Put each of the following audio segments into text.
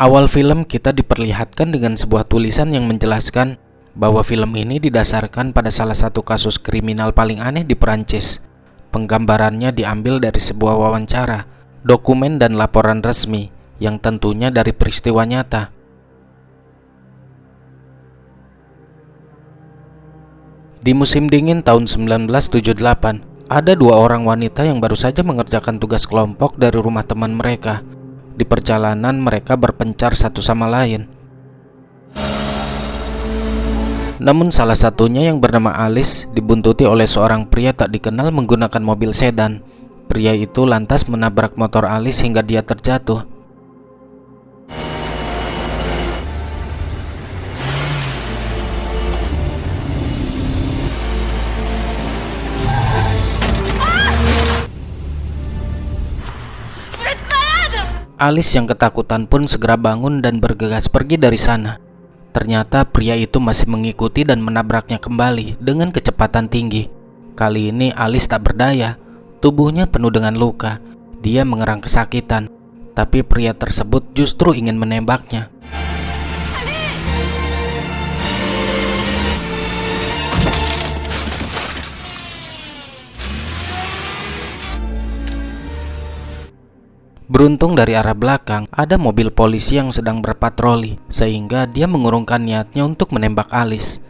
Awal film kita diperlihatkan dengan sebuah tulisan yang menjelaskan bahwa film ini didasarkan pada salah satu kasus kriminal paling aneh di Perancis. Penggambarannya diambil dari sebuah wawancara, dokumen dan laporan resmi yang tentunya dari peristiwa nyata. Di musim dingin tahun 1978, ada dua orang wanita yang baru saja mengerjakan tugas kelompok dari rumah teman mereka. Di perjalanan mereka berpencar satu sama lain. Namun salah satunya yang bernama Alice dibuntuti oleh seorang pria tak dikenal menggunakan mobil sedan. Pria itu lantas menabrak motor Alice hingga dia terjatuh. Alice yang ketakutan pun segera bangun dan bergegas pergi dari sana. Ternyata pria itu masih mengikuti dan menabraknya kembali dengan kecepatan tinggi. Kali ini Alice tak berdaya, tubuhnya penuh dengan luka. Dia mengerang kesakitan, tapi pria tersebut justru ingin menembaknya. Beruntung dari arah belakang ada mobil polisi yang sedang berpatroli, sehingga dia mengurungkan niatnya untuk menembak Alice.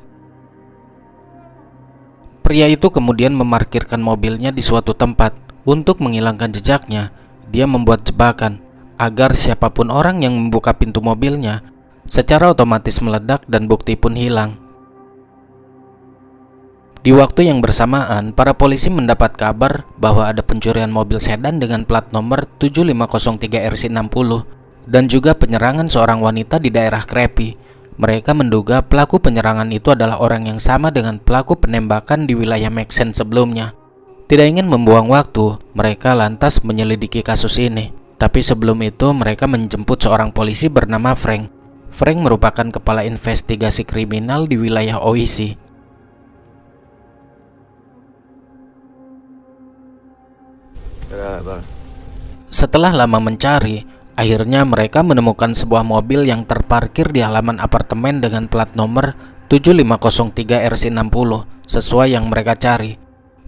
Pria itu kemudian memarkirkan mobilnya di suatu tempat. Untuk menghilangkan jejaknya, dia membuat jebakan agar siapapun orang yang membuka pintu mobilnya secara otomatis meledak dan bukti pun hilang. Di waktu yang bersamaan, para polisi mendapat kabar bahwa ada pencurian mobil sedan dengan plat nomor 7503 RC60 dan juga penyerangan seorang wanita di daerah Crepy. Mereka menduga pelaku penyerangan itu adalah orang yang sama dengan pelaku penembakan di wilayah Mexen sebelumnya. Tidak ingin membuang waktu, mereka lantas menyelidiki kasus ini. Tapi sebelum itu, mereka menjemput seorang polisi bernama Frank. Frank merupakan kepala investigasi kriminal di wilayah OIC. Setelah lama mencari, akhirnya mereka menemukan sebuah mobil yang terparkir di halaman apartemen dengan plat nomor 7503 RC60 sesuai yang mereka cari.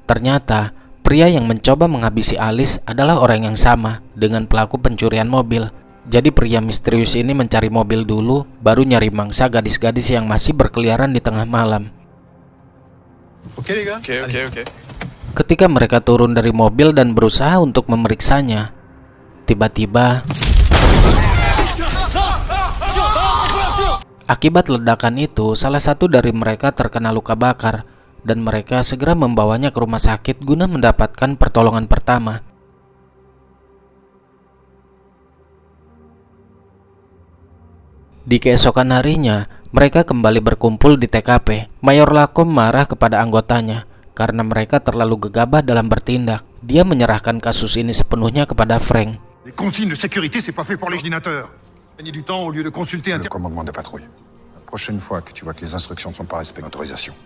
Ternyata, pria yang mencoba menghabisi Alice adalah orang yang sama dengan pelaku pencurian mobil. Jadi pria misterius ini mencari mobil dulu, baru nyari mangsa gadis-gadis yang masih berkeliaran di tengah malam. Oke, oke. Ketika mereka turun dari mobil dan berusaha untuk memeriksanya, tiba-tiba akibat ledakan itu, salah satu dari mereka terkena luka bakar dan mereka segera membawanya ke rumah sakit guna mendapatkan pertolongan pertama. Di keesokan harinya, mereka kembali berkumpul di TKP. Mayor Lacombe marah kepada anggotanya karena mereka terlalu gegabah dalam bertindak. Dia menyerahkan kasus ini sepenuhnya kepada Frank. Les consignes de sécurité, c'est pas fait pour l'ordinateur. Gagner du temps au lieu de consulter un... Le commandement de patrouille. La prochaine fois que tu vois que les instructions ne sont pas respectées, autorisation.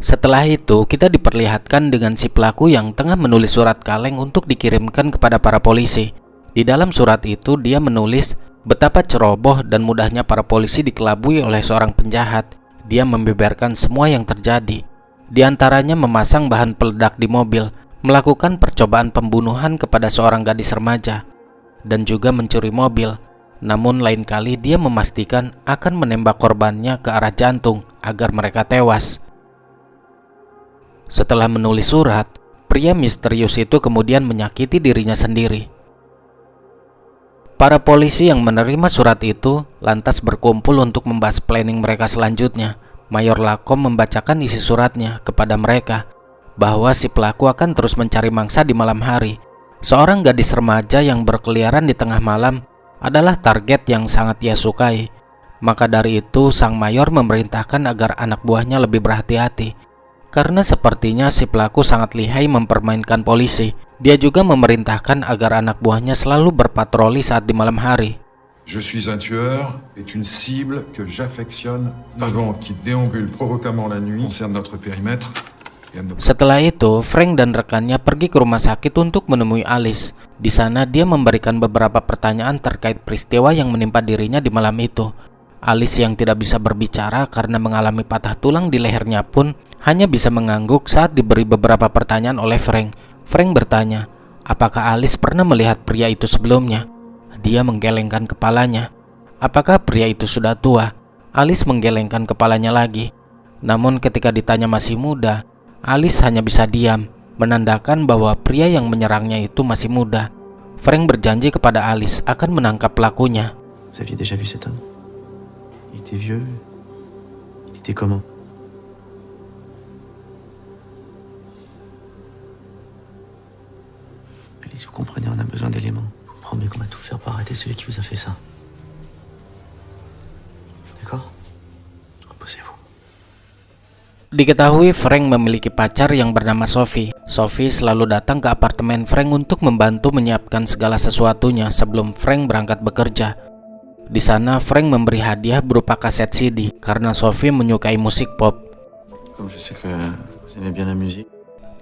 Setelah itu, kita diperlihatkan dengan si pelaku yang tengah menulis surat kaleng untuk dikirimkan kepada para polisi. Di dalam surat itu, dia menulis betapa ceroboh dan mudahnya para polisi dikelabui oleh seorang penjahat. Dia membeberkan semua yang terjadi. Di antaranya memasang bahan peledak di mobil, melakukan percobaan pembunuhan kepada seorang gadis remaja, dan juga mencuri mobil. Namun lain kali dia memastikan akan menembak korbannya ke arah jantung agar mereka tewas. Setelah menulis surat, pria misterius itu kemudian menyakiti dirinya sendiri. Para polisi yang menerima surat itu lantas berkumpul untuk membahas planning mereka selanjutnya. Mayor Lacombe membacakan isi suratnya kepada mereka bahwa si pelaku akan terus mencari mangsa di malam hari. Seorang gadis remaja yang berkeliaran di tengah malam adalah target yang sangat ia sukai. Maka dari itu sang mayor memerintahkan agar anak buahnya lebih berhati-hati. Karena sepertinya si pelaku sangat lihai mempermainkan polisi. Dia juga memerintahkan agar anak buahnya selalu berpatroli saat di malam hari. Je suis un tueur est une cible que j'affectionne avant qui déambule provocamment la nuit concerne notre périmètre. Setelah itu, Frank dan rekannya pergi ke rumah sakit untuk menemui Alice. Di sana, dia memberikan beberapa pertanyaan terkait peristiwa yang menimpa dirinya di malam itu. Alice yang tidak bisa berbicara karena mengalami patah tulang di lehernya pun hanya bisa mengangguk saat diberi beberapa pertanyaan oleh Frank. Frank bertanya, apakah Alice pernah melihat pria itu sebelumnya? Dia menggelengkan kepalanya. Apakah pria itu sudah tua? Alice menggelengkan kepalanya lagi. Namun ketika ditanya masih muda, Alice hanya bisa diam, menandakan bahwa pria yang menyerangnya itu masih muda. Frank berjanji kepada Alice akan menangkap pelakunya. Vous aviez déjà vu cet homme? Il était vieux. Il était comment? Alice, vous comprenez, on a besoin d'éléments. Je vous promets qu'on va tout faire pour arrêter celui qui vous a fait ça. D'accord? Reposez-vous. Diketahui Frank memiliki pacar yang bernama Sophie. Sophie selalu datang ke apartemen Frank untuk membantu menyiapkan segala sesuatunya sebelum Frank berangkat bekerja. Di sana Frank memberi hadiah berupa kaset CD karena Sophie menyukai musik pop. Comme je sais que vous aimez bien la musique.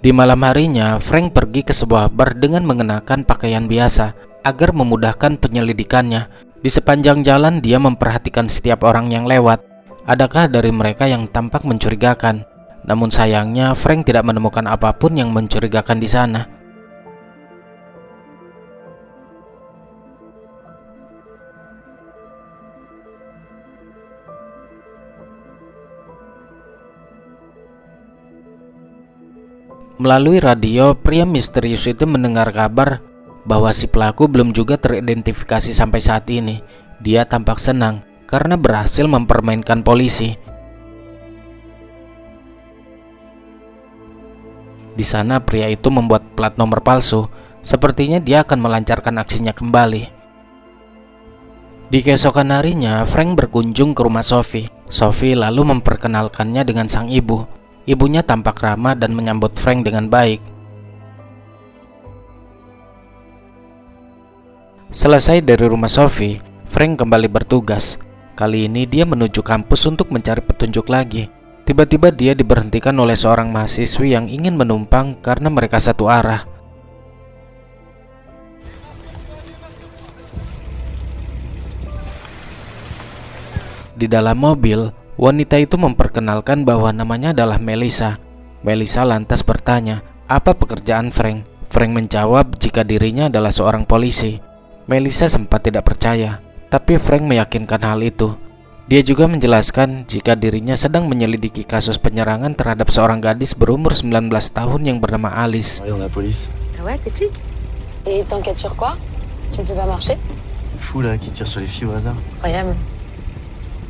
Di malam harinya, Frank pergi ke sebuah bar dengan mengenakan pakaian biasa agar memudahkan penyelidikannya. Di sepanjang jalan dia memperhatikan setiap orang yang lewat. Adakah dari mereka yang tampak mencurigakan? Namun sayangnya, Frank tidak menemukan apapun yang mencurigakan di sana. Melalui radio, pria misterius itu mendengar kabar bahwa si pelaku belum juga teridentifikasi sampai saat ini. Dia tampak senang karena berhasil mempermainkan polisi. Di sana pria itu membuat plat nomor palsu. Sepertinya dia akan melancarkan aksinya kembali. Di keesokan harinya, Frank berkunjung ke rumah Sophie. Sophie lalu memperkenalkannya dengan sang ibu. Ibunya tampak ramah dan menyambut Frank dengan baik. Selesai dari rumah Sophie, Frank kembali bertugas. Kali ini dia menuju kampus untuk mencari petunjuk lagi. Tiba-tiba dia diberhentikan oleh seorang mahasiswi yang ingin menumpang karena mereka satu arah. Di dalam mobil, wanita itu memperkenalkan bahwa namanya adalah Melissa. Melissa lantas bertanya, apa pekerjaan Frank? Frank menjawab jika dirinya adalah seorang polisi. Melissa sempat tidak percaya, tapi Frank meyakinkan hal itu. Dia juga menjelaskan jika dirinya sedang menyelidiki kasus penyerangan terhadap seorang gadis berumur 19 tahun yang bernama Alice. Dans la police. Ah ouais, t'es flic? Et t'enquêtes sur quoi? Tu ne peux pas marcher? Le fou là qui tire sur les filles au hasard. Incroyable.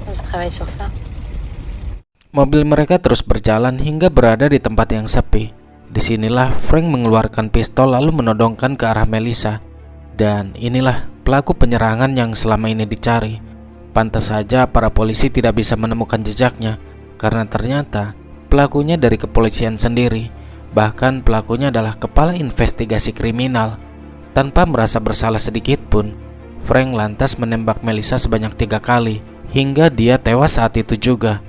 Je travaille sur ça. Mobil mereka terus berjalan hingga berada di tempat yang sepi. Disinilah Frank mengeluarkan pistol lalu menodongkan ke arah Melissa. Dan inilah pelaku penyerangan yang selama ini dicari. Pantas saja para polisi tidak bisa menemukan jejaknya, karena ternyata pelakunya dari kepolisian sendiri. Bahkan pelakunya adalah kepala investigasi kriminal. Tanpa merasa bersalah sedikit pun, Frank lantas menembak Melissa sebanyak 3 kali, hingga dia tewas saat itu juga.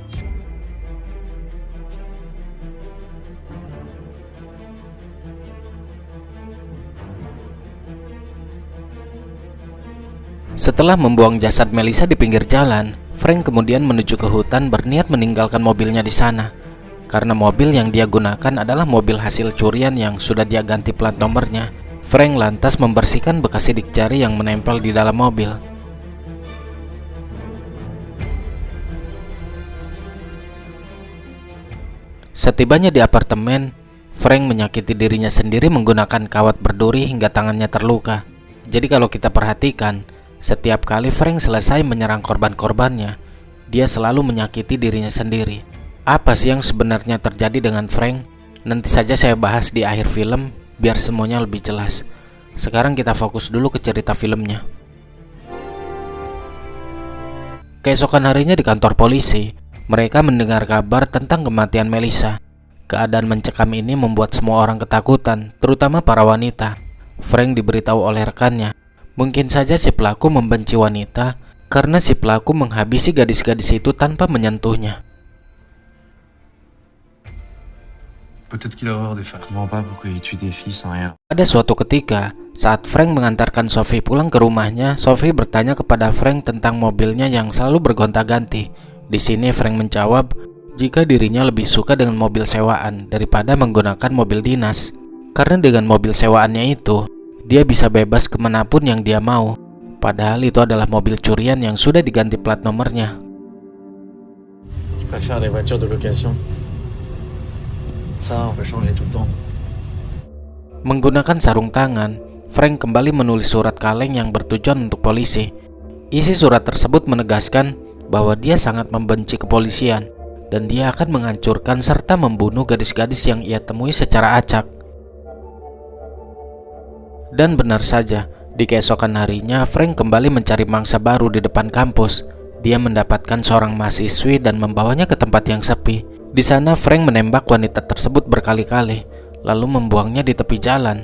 Setelah membuang jasad Melissa di pinggir jalan, Frank kemudian menuju ke hutan berniat meninggalkan mobilnya di sana. Karena mobil yang dia gunakan adalah mobil hasil curian yang sudah dia ganti plat nomornya, Frank lantas membersihkan bekas sidik jari yang menempel di dalam mobil. Setibanya di apartemen, Frank menyakiti dirinya sendiri menggunakan kawat berduri hingga tangannya terluka. Jadi kalau kita perhatikan, setiap kali Frank selesai menyerang korban-korbannya, dia selalu menyakiti dirinya sendiri. Apa sih yang sebenarnya terjadi dengan Frank? Nanti saja saya bahas di akhir film, biar semuanya lebih jelas. Sekarang kita fokus dulu ke cerita filmnya. Keesokan harinya di kantor polisi, mereka mendengar kabar tentang kematian Melissa. Keadaan mencekam ini membuat semua orang ketakutan, terutama para wanita. Frank diberitahu oleh rekannya, mungkin saja si pelaku membenci wanita karena si pelaku menghabisi gadis-gadis itu tanpa menyentuhnya. Peut-être qu'il a horreur des femmes. Je comprends pas pourquoi il tue des filles sans rien. Ada suatu ketika, saat Frank mengantarkan Sophie pulang ke rumahnya, Sophie bertanya kepada Frank tentang mobilnya yang selalu bergonta-ganti. Di sini Frank menjawab jika dirinya lebih suka dengan mobil sewaan daripada menggunakan mobil dinas. Karena dengan mobil sewaannya itu, dia bisa bebas kemanapun yang dia mau. Padahal itu adalah mobil curian yang sudah diganti plat nomornya. Je préfère les voitures de location. Ça, on peut changer tout le temps. Menggunakan sarung tangan, Frank kembali menulis surat kaleng yang bertujuan untuk polisi. Isi surat tersebut menegaskan bahwa dia sangat membenci kepolisian dan dia akan menghancurkan serta membunuh gadis-gadis yang ia temui secara acak. Dan benar saja, di keesokan harinya Frank kembali mencari mangsa baru di depan kampus. Dia mendapatkan seorang mahasiswi dan membawanya ke tempat yang sepi. Di sana Frank menembak wanita tersebut berkali-kali, lalu membuangnya di tepi jalan.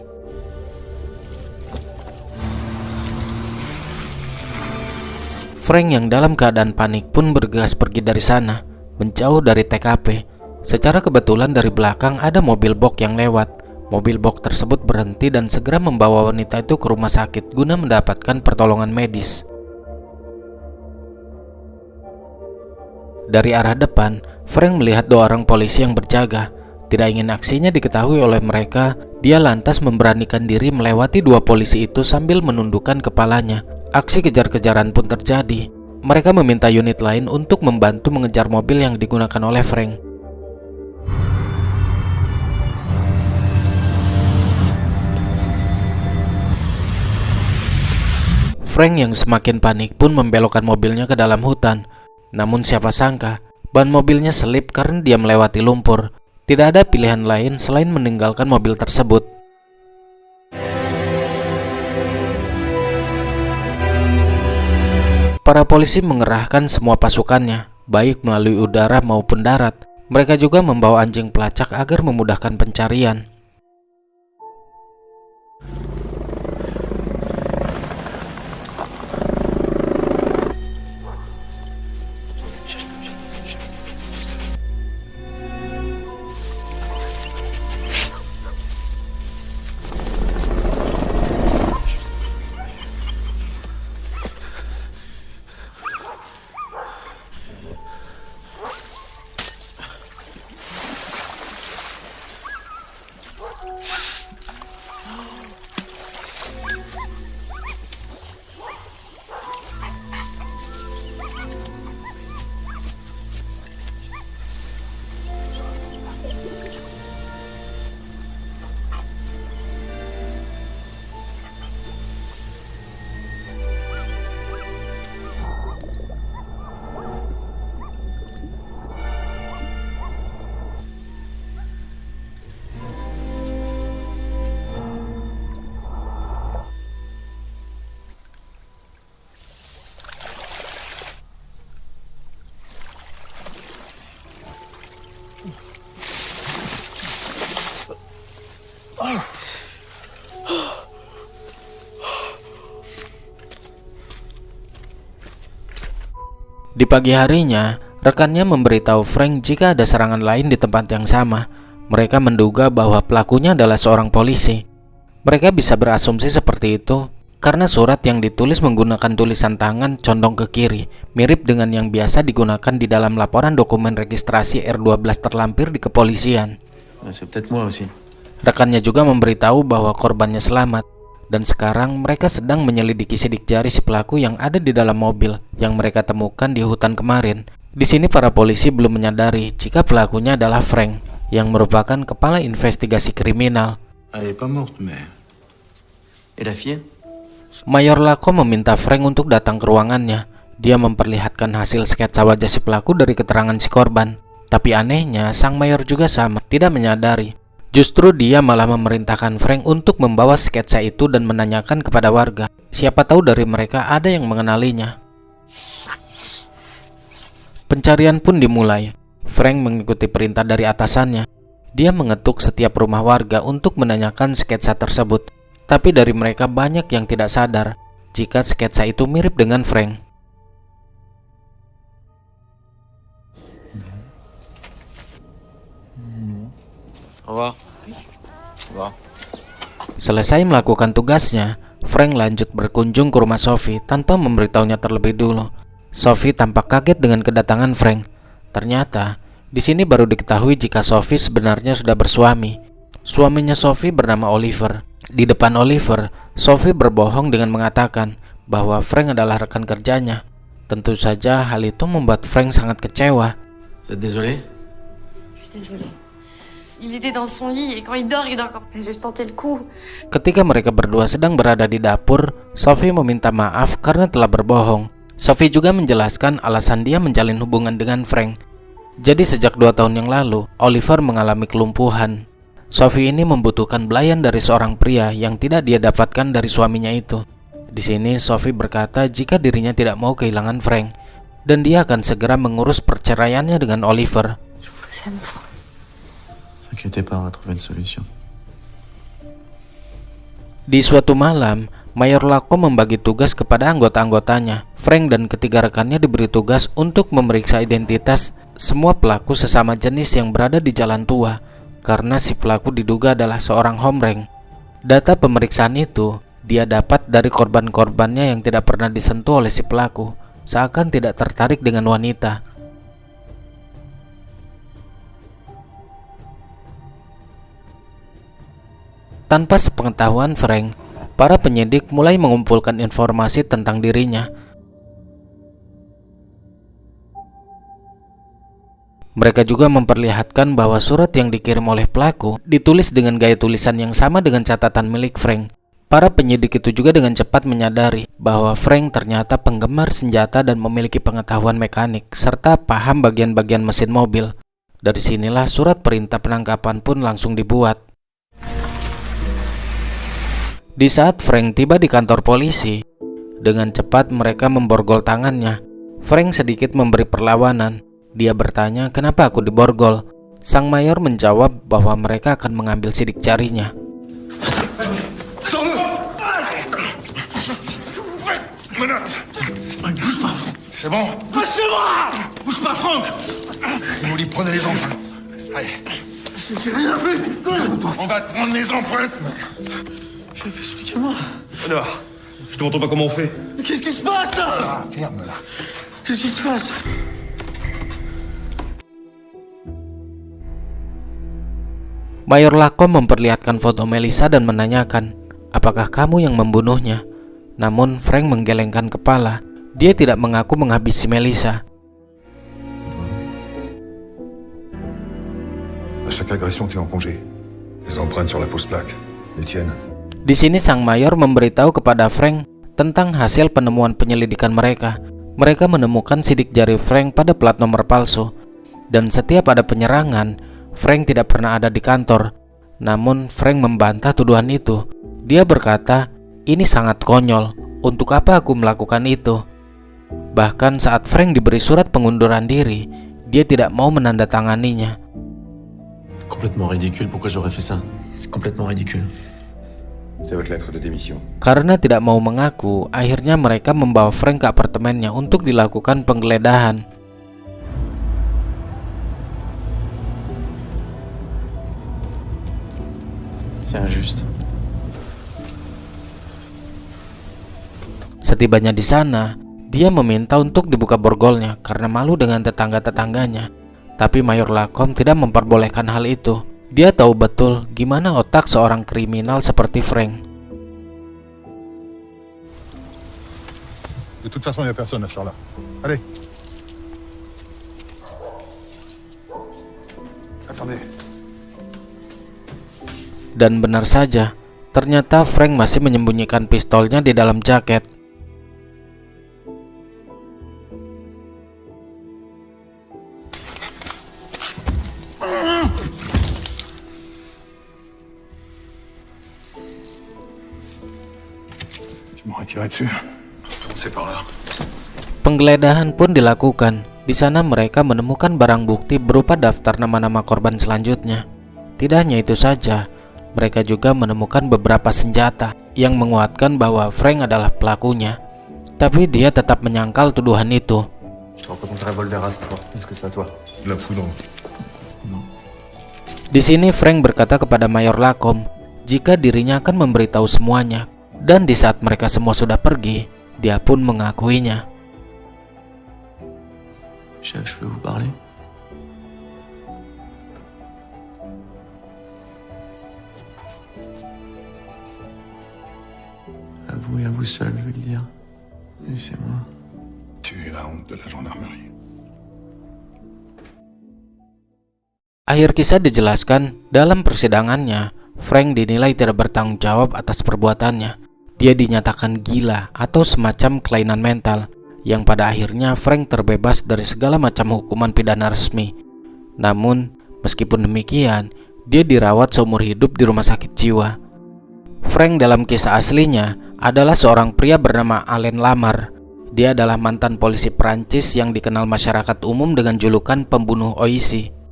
Frank yang dalam keadaan panik pun bergegas pergi dari sana, menjauh dari TKP. Secara kebetulan dari belakang ada mobil box yang lewat. Mobil box tersebut berhenti dan segera membawa wanita itu ke rumah sakit guna mendapatkan pertolongan medis. Dari arah depan, Frank melihat dua orang polisi yang berjaga. Tidak ingin aksinya diketahui oleh mereka, dia lantas memberanikan diri melewati dua polisi itu sambil menundukkan kepalanya. Aksi kejar-kejaran pun terjadi. Mereka meminta unit lain untuk membantu mengejar mobil yang digunakan oleh Frank. Frank yang semakin panik pun membelokkan mobilnya ke dalam hutan. Namun siapa sangka, ban mobilnya selip karena dia melewati lumpur. Tidak ada pilihan lain selain meninggalkan mobil tersebut. Para polisi mengerahkan semua pasukannya, baik melalui udara maupun darat. Mereka juga membawa anjing pelacak agar memudahkan pencarian. Di pagi harinya, rekannya memberitahu Frank jika ada serangan lain di tempat yang sama. Mereka menduga bahwa pelakunya adalah seorang polisi. Mereka bisa berasumsi seperti itu karena surat yang ditulis menggunakan tulisan tangan condong ke kiri, mirip dengan yang biasa digunakan di dalam laporan dokumen registrasi R12 terlampir di kepolisian. C'est peut-être moi aussi. Rekannya juga memberitahu bahwa korbannya selamat. Dan sekarang mereka sedang menyelidiki sidik jari si pelaku yang ada di dalam mobil yang mereka temukan di hutan kemarin. Di sini para polisi belum menyadari jika pelakunya adalah Frank, yang merupakan kepala investigasi kriminal. Elle est pas morte, mais... Et la fille? Mayor Lacombe meminta Frank untuk datang ke ruangannya. Dia memperlihatkan hasil sketsa wajah si pelaku dari keterangan si korban. Tapi anehnya, sang mayor juga sama, tidak menyadari. Justru dia malah memerintahkan Frank untuk membawa sketsa itu dan menanyakan kepada warga. Siapa tahu dari mereka ada yang mengenalinya. Pencarian pun dimulai. Frank mengikuti perintah dari atasannya. Dia mengetuk setiap rumah warga untuk menanyakan sketsa tersebut. Tapi dari mereka banyak yang tidak sadar jika sketsa itu mirip dengan Frank. Au revoir. Au revoir. Selesai melakukan tugasnya, Frank lanjut berkunjung ke rumah Sophie tanpa memberitahunya terlebih dulu. Sophie tampak kaget dengan kedatangan Frank. Ternyata, di sini baru diketahui jika Sophie sebenarnya sudah bersuami. Suaminya Sophie bernama Oliver. Di depan Oliver, Sophie berbohong dengan mengatakan bahwa Frank adalah rekan kerjanya. Tentu saja hal itu membuat Frank sangat kecewa. Vous êtes désolé? Je suis désolée. Il était dans son lit et quand il dort comme... J'ai juste tenté le coup. Ketika mereka berdua sedang berada di dapur, Sophie meminta maaf karena telah berbohong. Sophie juga menjelaskan alasan dia menjalin hubungan dengan Frank. Jadi sejak 2 tahun yang lalu, Oliver mengalami kelumpuhan. Sophie ini membutuhkan belayan dari seorang pria yang tidak dia dapatkan dari suaminya itu. Di sini Sophie berkata jika dirinya tidak mau kehilangan Frank dan dia akan segera mengurus perceraiannya dengan Oliver. Je vous aime. T'inquiétez pas, on va trouver une solution. Di suatu malam, Mayor Lacombe membagi tugas kepada anggota-anggotanya. Frank dan ketiga rekannya diberi tugas untuk memeriksa identitas semua pelaku sesama jenis yang berada di jalan tua, karena si pelaku diduga adalah seorang homreng. Data pemeriksaan itu dia dapat dari korban-korbannya yang tidak pernah disentuh oleh si pelaku, seakan tidak tertarik dengan wanita. Tanpa sepengetahuan Frank, para penyidik mulai mengumpulkan informasi tentang dirinya. Mereka juga memperlihatkan bahwa surat yang dikirim oleh pelaku ditulis dengan gaya tulisan yang sama dengan catatan milik Frank. Para penyidik itu juga dengan cepat menyadari bahwa Frank ternyata penggemar senjata dan memiliki pengetahuan mekanik serta paham bagian-bagian mesin mobil. Dari sinilah surat perintah penangkapan pun langsung dibuat. Di saat Frank tiba di kantor polisi, dengan cepat mereka memborgol tangannya. Frank sedikit memberi perlawanan. Dia bertanya, "Kenapa aku diborgol?" Sang mayor menjawab bahwa mereka akan mengambil sidik jarinya. Sors-le! Menottes! Bouge pas, Franck. C'est bon? Lâchez-moi! Bouge pas, Franck. Vous lui prenez les empreintes. Allez. J'ai rien fait. On va te prendre les empreintes. Chef, expliquez-moi. Alors, je te montre pas comment on fait. Mais qu'est-ce qui se passe? Ah, ferme-la. Qu'est-ce qui se passe? Mayor Lacombe memperlihatkan foto Melissa dan menanyakan, "Apakah kamu yang membunuhnya?" Namun Frank menggelengkan kepala. Dia tidak mengaku menghabisi Melissa. À chaque agression, t'es en congé. Les empreintes sur la fausse plaque. Les tiennes. Di sini sang mayor memberitahu kepada Frank tentang hasil penemuan penyelidikan mereka. Mereka menemukan sidik jari Frank pada plat nomor palsu. Dan setiap ada penyerangan, Frank tidak pernah ada di kantor. Namun Frank membantah tuduhan itu. Dia berkata, "Ini sangat konyol. Untuk apa aku melakukan itu?" Bahkan saat Frank diberi surat pengunduran diri, dia tidak mau menandatanganinya. C'est complètement ridicule, pourquoi j'aurais fait ça? C'est complètement ridicule. C'est votre lettre de démission. Karena tidak mau mengaku, akhirnya mereka membawa Frank ke apartemennya untuk dilakukan penggeledahan. C'est injuste. Setibanya di sana, dia meminta untuk dibuka borgolnya karena malu dengan tetangga-tetangganya. Tapi Mayor Lacombe tidak memperbolehkan hal itu. Dia tahu betul gimana otak seorang kriminal seperti Frank. De toute façon, il n'y a personne à ce soir-là. Allez. Attendez. Dan benar saja, ternyata Frank masih menyembunyikan pistolnya di dalam jaket. Tu m'aurais tiré dessus. C'est par là. Penggeledahan pun dilakukan. Di sana mereka menemukan barang bukti berupa daftar nama-nama korban selanjutnya. Tidak hanya itu saja, mereka juga menemukan beberapa senjata yang menguatkan bahwa Frank adalah pelakunya. Tapi dia tetap menyangkal tuduhan itu. Je te représenterai Volveras, toi. Est-ce que c'est à toi? De la poudre. Di sini Frank berkata kepada Mayor Lacombe jika dirinya akan memberitahu semuanya, dan di saat mereka semua sudah pergi, dia pun mengakuinya. Chef, je peux vous parler? À vous et à vous seul, je vais le dire. Et c'est moi. Tu es la honte de la gendarmerie. Akhir kisah dijelaskan, dalam persidangannya, Frank dinilai tidak bertanggung jawab atas perbuatannya. Dia dinyatakan gila atau semacam kelainan mental, yang pada akhirnya Frank terbebas dari segala macam hukuman pidana resmi. Namun, meskipun demikian, dia dirawat seumur hidup di rumah sakit jiwa. Frank dalam kisah aslinya adalah seorang pria bernama Alain Lamar. Dia adalah mantan polisi Prancis yang dikenal masyarakat umum dengan julukan pembunuh Oishi.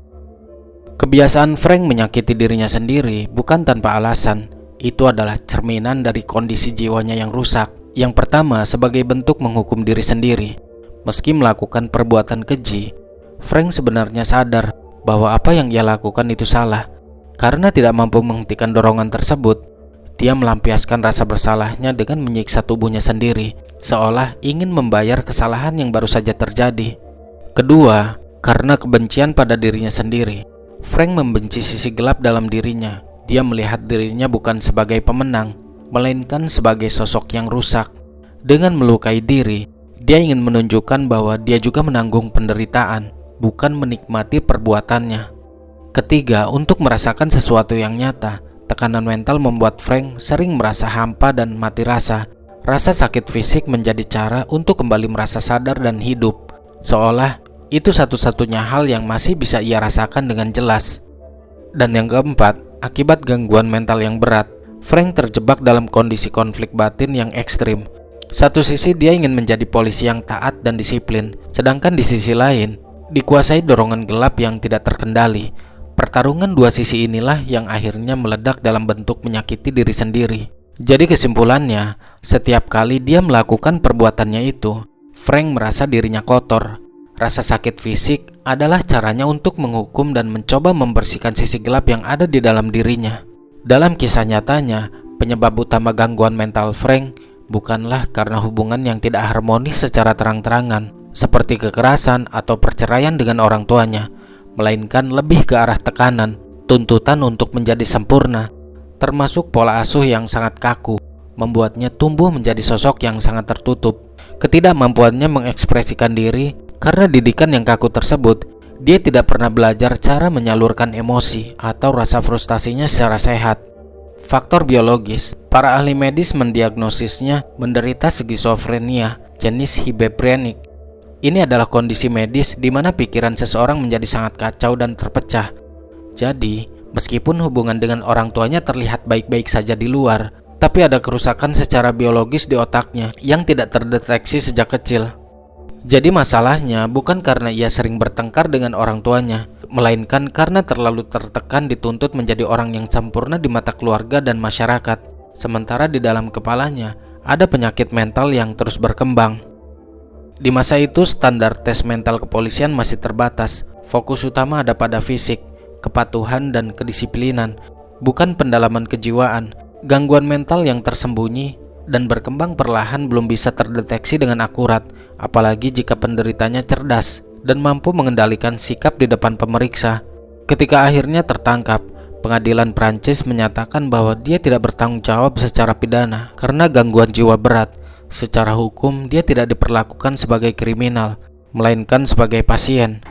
Kebiasaan Frank menyakiti dirinya sendiri bukan tanpa alasan. Itu adalah cerminan dari kondisi jiwanya yang rusak. Yang pertama, sebagai bentuk menghukum diri sendiri. Meski melakukan perbuatan keji, Frank sebenarnya sadar bahwa apa yang ia lakukan itu salah. Karena tidak mampu menghentikan dorongan tersebut, dia melampiaskan rasa bersalahnya dengan menyiksa tubuhnya sendiri, seolah ingin membayar kesalahan yang baru saja terjadi. Kedua, karena kebencian pada dirinya sendiri, Frank membenci sisi gelap dalam dirinya. Dia melihat dirinya bukan sebagai pemenang, melainkan sebagai sosok yang rusak. Dengan melukai diri, dia ingin menunjukkan bahwa dia juga menanggung penderitaan, bukan menikmati perbuatannya. Ketiga, untuk merasakan sesuatu yang nyata, tekanan mental membuat Frank sering merasa hampa dan mati rasa. Rasa sakit fisik menjadi cara untuk kembali merasa sadar dan hidup, seolah itu satu-satunya hal yang masih bisa ia rasakan dengan jelas. Dan yang keempat, akibat gangguan mental yang berat, Frank terjebak dalam kondisi konflik batin yang ekstrim. Satu sisi dia ingin menjadi polisi yang taat dan disiplin, sedangkan di sisi lain, dikuasai dorongan gelap yang tidak terkendali. Pertarungan dua sisi inilah yang akhirnya meledak dalam bentuk menyakiti diri sendiri. Jadi kesimpulannya, setiap kali dia melakukan perbuatannya itu, Frank merasa dirinya kotor. Rasa sakit fisik adalah caranya untuk menghukum dan mencoba membersihkan sisi gelap yang ada di dalam dirinya. Dalam kisah nyatanya, penyebab utama gangguan mental Frank bukanlah karena hubungan yang tidak harmonis secara terang-terangan, seperti kekerasan atau perceraian dengan orang tuanya, melainkan lebih ke arah tekanan, tuntutan untuk menjadi sempurna, termasuk pola asuh yang sangat kaku, membuatnya tumbuh menjadi sosok yang sangat tertutup. Ketidakmampuannya mengekspresikan diri karena didikan yang kaku tersebut, dia tidak pernah belajar cara menyalurkan emosi atau rasa frustasinya secara sehat. Faktor biologis, para ahli medis mendiagnosisnya menderita skizofrenia jenis hiberniernik. Ini adalah kondisi medis di mana pikiran seseorang menjadi sangat kacau dan terpecah. Jadi, meskipun hubungan dengan orang tuanya terlihat baik-baik saja di luar, tapi ada kerusakan secara biologis di otaknya yang tidak terdeteksi sejak kecil. Jadi masalahnya bukan karena ia sering bertengkar dengan orang tuanya, melainkan karena terlalu tertekan dituntut menjadi orang yang sempurna di mata keluarga dan masyarakat. Sementara di dalam kepalanya ada penyakit mental yang terus berkembang. Di masa itu standar tes mental kepolisian masih terbatas. Fokus utama ada pada fisik, kepatuhan dan kedisiplinan, bukan pendalaman kejiwaan. Gangguan mental yang tersembunyi dan berkembang perlahan belum bisa terdeteksi dengan akurat, apalagi jika penderitanya cerdas dan mampu mengendalikan sikap di depan pemeriksa. Ketika akhirnya tertangkap, pengadilan Prancis menyatakan bahwa dia tidak bertanggung jawab secara pidana karena gangguan jiwa berat. Secara hukum, dia tidak diperlakukan sebagai kriminal, melainkan sebagai pasien.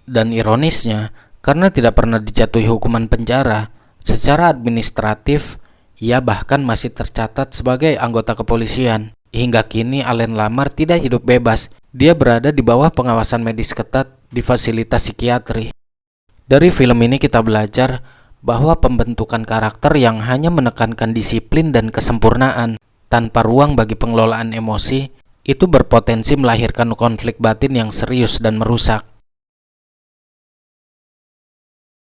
Dan ironisnya, karena tidak pernah dijatuhi hukuman penjara, secara administratif ia bahkan masih tercatat sebagai anggota kepolisian. Hingga kini Alain Lamar tidak hidup bebas. Dia berada di bawah pengawasan medis ketat di fasilitas psikiatri. Dari film ini kita belajar bahwa pembentukan karakter yang hanya menekankan disiplin dan kesempurnaan tanpa ruang bagi pengelolaan emosi itu berpotensi melahirkan konflik batin yang serius dan merusak.